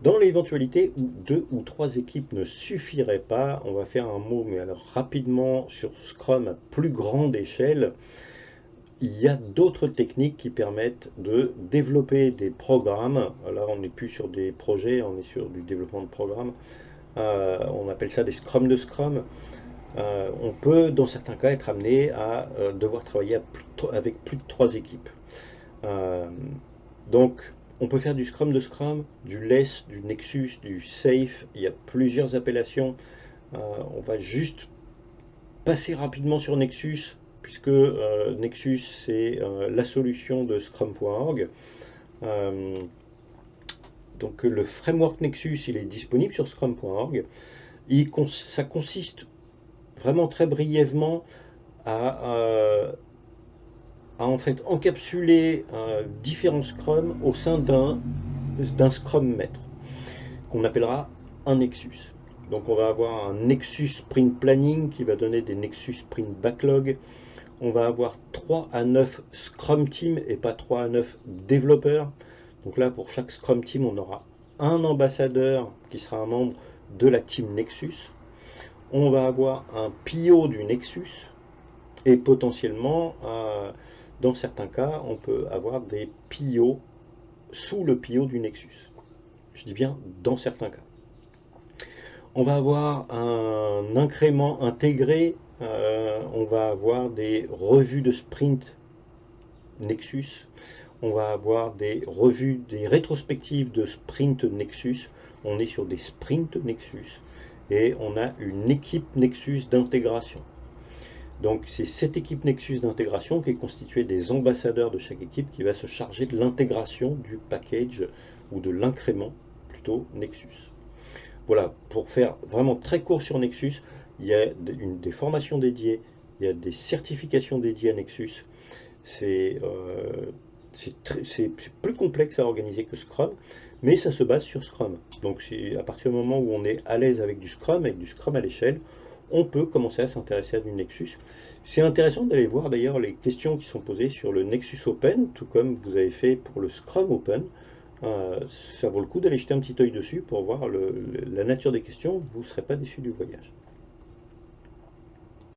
Dans l'éventualité où 2 ou 3 équipes ne suffiraient pas, on va faire un mot, mais alors rapidement, sur Scrum à plus grande échelle. Il y a d'autres techniques qui permettent de développer des programmes. Là, on n'est plus sur des projets, on est sur du développement de programmes. On appelle ça des scrum de scrum. On peut, dans certains cas, être amené à devoir travailler avec plus de 3 équipes. Euh, donc, on peut faire du scrum de scrum, du less, du nexus, du safe. Il y a plusieurs appellations. On va juste passer rapidement sur Nexus, puisque Nexus c'est la solution de Scrum.org. Euh, donc le framework Nexus il est disponible sur Scrum.org. Ça consiste vraiment très brièvement à en fait encapsuler différents Scrum au sein d'un Scrum maître, qu'on appellera un Nexus. Donc on va avoir un Nexus Sprint Planning qui va donner des Nexus Sprint Backlog. On va avoir 3 à 9 Scrum Team et pas 3 à 9 développeurs. Donc là, pour chaque Scrum Team, on aura un ambassadeur qui sera un membre de la team Nexus. On va avoir un PO du Nexus et potentiellement, dans certains cas, on peut avoir des PO sous le PO du Nexus. Je dis bien dans certains cas. On va avoir un incrément intégré, on va avoir des revues de sprint Nexus, on va avoir des revues, des rétrospectives de sprint Nexus, on est sur des sprints Nexus et on a une équipe Nexus d'intégration. Donc c'est cette équipe Nexus d'intégration qui est constituée des ambassadeurs de chaque équipe qui va se charger de l'intégration du package ou de l'incrément plutôt Nexus. Voilà, pour faire vraiment très court sur Nexus, il y a des formations dédiées, il y a des certifications dédiées à Nexus. C'est plus complexe à organiser que Scrum, mais ça se base sur Scrum. Donc à partir du moment où on est à l'aise avec du Scrum à l'échelle, on peut commencer à s'intéresser à du Nexus. C'est intéressant d'aller voir d'ailleurs les questions qui sont posées sur le Nexus Open, tout comme vous avez fait pour le Scrum Open. Ça vaut le coup d'aller jeter un petit œil dessus pour voir la nature des questions, vous ne serez pas déçu du voyage.